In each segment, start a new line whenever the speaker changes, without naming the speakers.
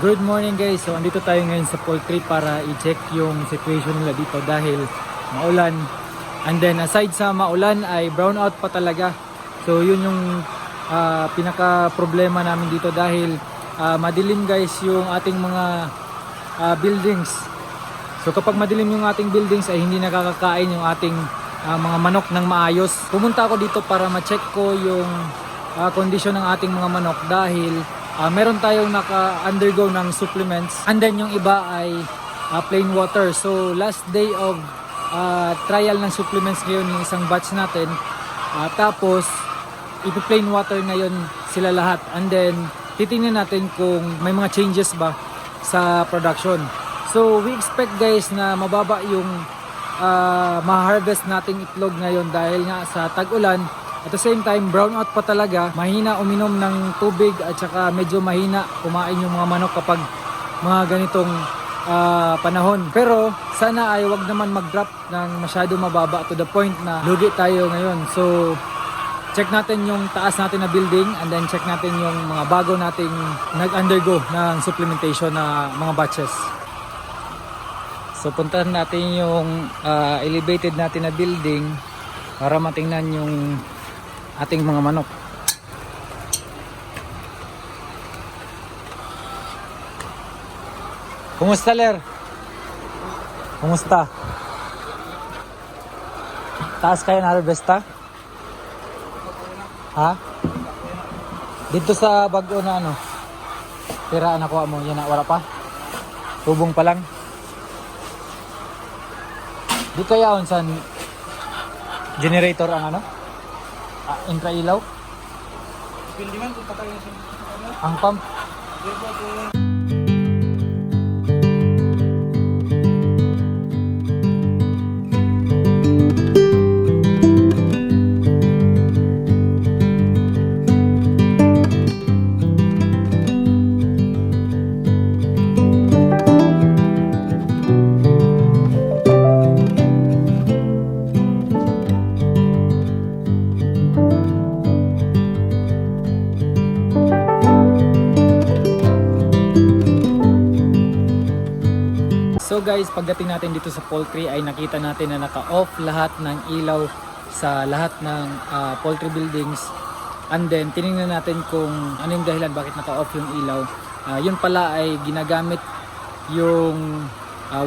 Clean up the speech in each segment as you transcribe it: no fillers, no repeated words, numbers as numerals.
Good morning guys, so andito tayo ngayon sa poultry para i-check yung situation nila dito dahil maulan. And then aside sa maulan ay brownout pa talaga. So yun yung pinaka problema namin dito dahil madilim guys yung ating mga buildings. So kapag madilim yung ating buildings ay hindi nakakakain yung ating mga manok ng maayos. Pumunta ako dito para ma-check ko yung kondisyon ng ating mga manok dahil meron tayong naka-undergo ng supplements and then yung iba ay plain water. So last day of trial ng supplements ngayon yung isang batch natin. Tapos ipi-plain water ngayon sila lahat and then titingnan natin kung may mga changes ba sa production. So we expect guys na mababa yung ma-harvest nating itlog ngayon dahil nga sa tag-ulan. At the same time, brownout pa talaga. Mahina uminom ng tubig at saka medyo mahina kumain yung mga manok kapag mga ganitong panahon. Pero sana ay wag naman mag-drop ng masyado mababa to the point na lugi tayo ngayon. So check natin yung taas natin na building and then check natin yung mga bago nating nag-undergo ng supplementation na mga batches. So puntahan natin yung elevated natin na building para matingnan yung ating mga manok. Kumusta Ler? Kumusta? Taas kayo na harvesta? Ha? Dito sa bago na ano? Tira nakuha mo, yan na, wala pa? Tubong pa lang? Di kaya on sa generator ang ano? Intra ilaw?
Pwede man kung patay na siya.
Ang pump? So guys, pagdating natin dito sa poultry ay nakita natin na naka-off lahat ng ilaw sa lahat ng poultry buildings. And then tiningnan natin kung ano yung dahilan bakit naka-off yung ilaw. Yun pala ay ginagamit yung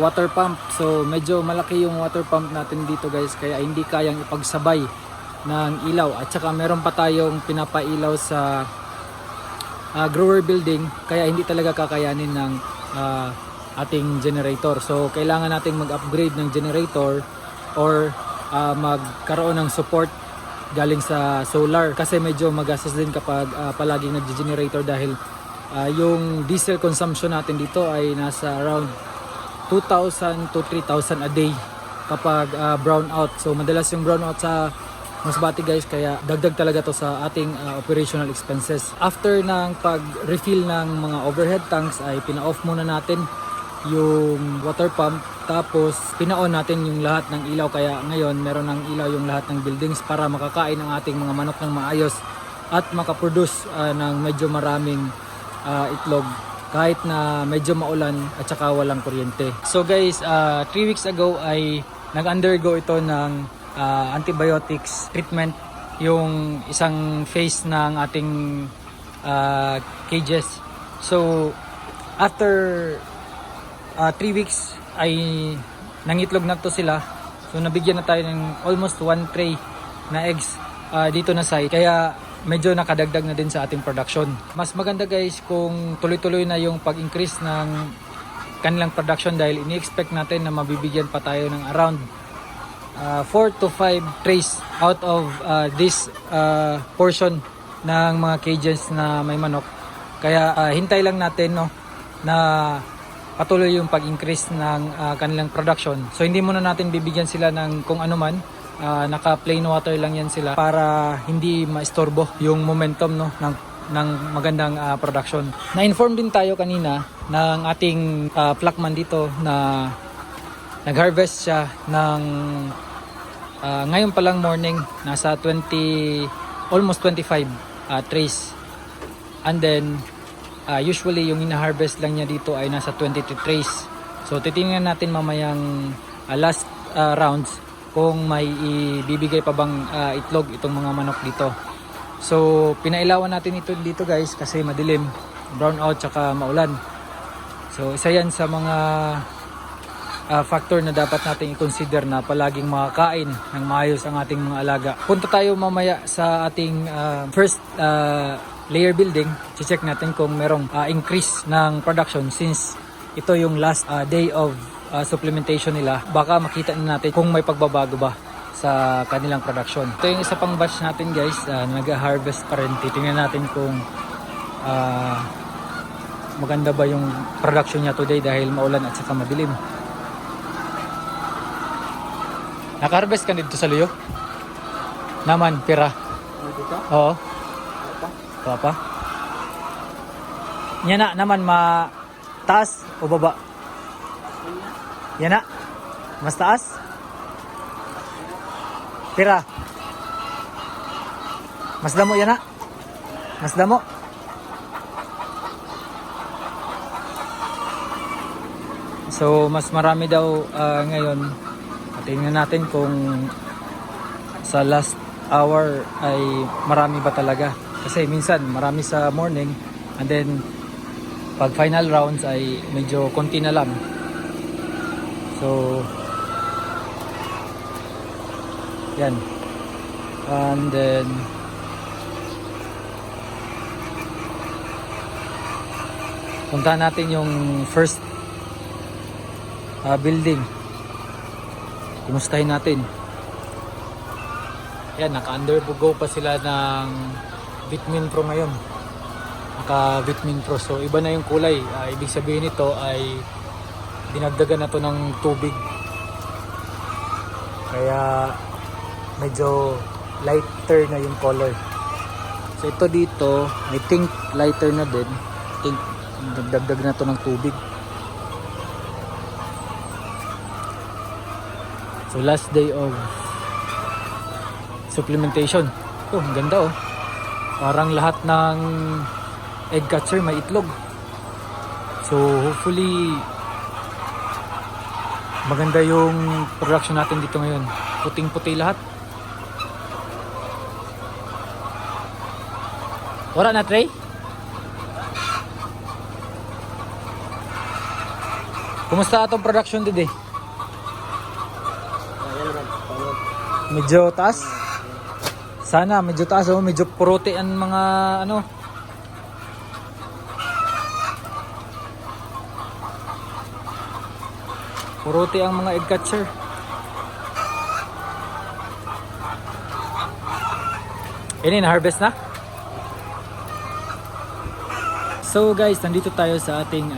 water pump. So medyo malaki yung water pump natin dito guys, kaya hindi kayang ipagsabay ng ilaw. At saka meron pa tayong pinapailaw sa grower building, kaya hindi talaga kakayanin ng ating generator. So kailangan nating mag-upgrade ng generator or magkaroon ng support galing sa solar kasi medyo magastos din kapag palaging nag-generator dahil yung diesel consumption natin dito ay nasa around 2,000 to 3,000 a day kapag brownout. So madalas yung brownout sa Masbate guys, kaya dagdag talaga to sa ating operational expenses. After ng pag-refill ng mga overhead tanks ay pina-off muna natin yung water pump, tapos pina-on natin yung lahat ng ilaw, kaya ngayon meron ng ilaw yung lahat ng buildings para makakain ang ating mga manok ng maayos at makaproduce ng medyo maraming itlog kahit na medyo maulan at saka walang kuryente. So guys, 3 weeks ago ay nag-undergo ito ng antibiotics treatment yung isang phase ng ating cages. So after 3 weeks ay nangitlog na to sila. So nabigyan na tayo ng almost 1 tray na eggs dito na side. Kaya medyo nakadagdag na din sa ating production. Mas maganda guys kung tuloy-tuloy na yung pag-increase ng kanilang production dahil ini-expect natin na mabibigyan pa tayo ng around 4 to 5 trays out of this portion ng mga cages na may manok. Kaya hintay lang natin no na patuloy yung pag-increase ng kanilang production. So hindi muna natin bibigyan sila ng kung ano man, naka plain water lang yan sila para hindi maistorbo yung momentum no ng magandang production. Na-inform din tayo kanina ng ating pluckman dito na nag-harvest siya ng ngayon pa lang morning, nasa 20 almost 25 trays. And then usually yung ina-harvest lang niya dito ay nasa 23 trays. So titingnan natin mamayang last rounds kung may ibibigay pa bang itlog itong mga manok dito. So pinailawan natin ito dito guys kasi madilim, brown out tsaka maulan. So isa yan sa mga factor na dapat natin i-consider na palaging makakain ng maayos ang ating mga alaga. Punta tayo mamaya sa ating first layer building. Check natin kung merong increase ng production since ito yung last day of supplementation nila. Baka makita na natin kung may pagbabago ba sa kanilang production. Ito yung isa pang batch natin guys, nag-harvest pa rin. Titingnan natin kung maganda ba yung production niya today dahil maulan at saka madilim. Naka-harvest ka dito sa Luyo? Naman, pira.
Dito?
Oo.
Apa?
Papa. Yan na naman taas o baba? Yan na. Mas taas? Pira. Mas damo yan na. Mas damo. So mas marami daw ngayon. Tingnan natin kung sa last hour ay marami ba talaga. Kasi minsan marami sa morning and then pag final rounds ay medyo konti na lang. So yan. And then puntahan natin yung first building. Kumustahin natin. Yan, naka-undergo pa sila ng Vitamin Pro ngayon. Naka-Vitamin Pro. So, iba na yung kulay. Ibig sabihin nito ay dinagdagan na to ng tubig. Kaya medyo lighter na yung color. So, ito dito, I think lighter na din. I think nagdagdag na to ng tubig. So last day of supplementation. Oh, ang ganda oh. Parang lahat ng egg catcher may itlog. So hopefully maganda yung production natin dito ngayon. Puting-puti lahat. Wala na tray? Kumusta atong production today? Medyo taas. Sana medyo taas oh, medyo purote ang mga ano. Purote ang mga egg catcher. Ini na harvest na. So guys, nandito tayo sa ating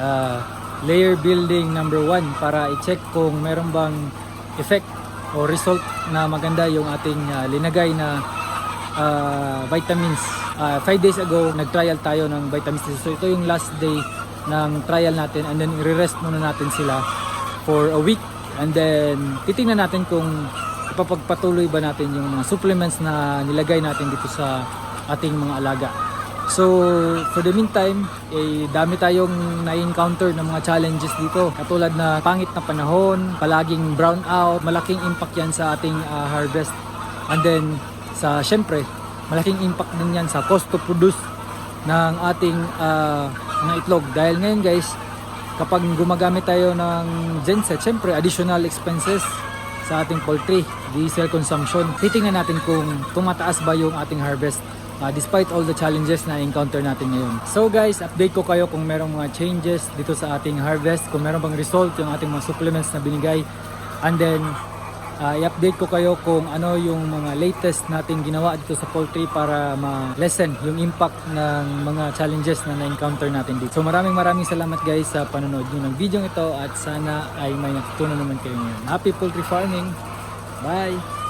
layer building number 1 para i-check kung meron bang effect o result na maganda yung ating linagay na vitamins. 5 days ago, nag-trial tayo ng vitamins. So ito yung last day ng trial natin and then i-rest muna natin sila for a week. And then titingnan natin kung ipapagpatuloy ba natin yung mga supplements na nilagay natin dito sa ating mga alaga. So for the meantime, dami tayong na-encounter ng mga challenges dito. Katulad na pangit na panahon, palaging brown out, malaking impact yan sa ating harvest. And then syempre, malaking impact din yan sa cost to produce ng ating mga itlog. Dahil ngayon guys, kapag gumagamit tayo ng genset, syempre additional expenses sa ating poultry, diesel consumption. Titingnan natin kung tumataas ba yung ating harvest despite all the challenges na encounter natin ngayon. So guys, update ko kayo kung merong mga changes dito sa ating harvest, kung meron bang result yung ating mga supplements na binigay. And then i-update ko kayo kung ano yung mga latest nating ginawa dito sa poultry para ma-lessen yung impact ng mga challenges na na-encounter natin dito. So maraming salamat guys sa panonood nyo ng video ito at sana ay may natutunan naman kayo ngayon. Happy poultry farming! Bye!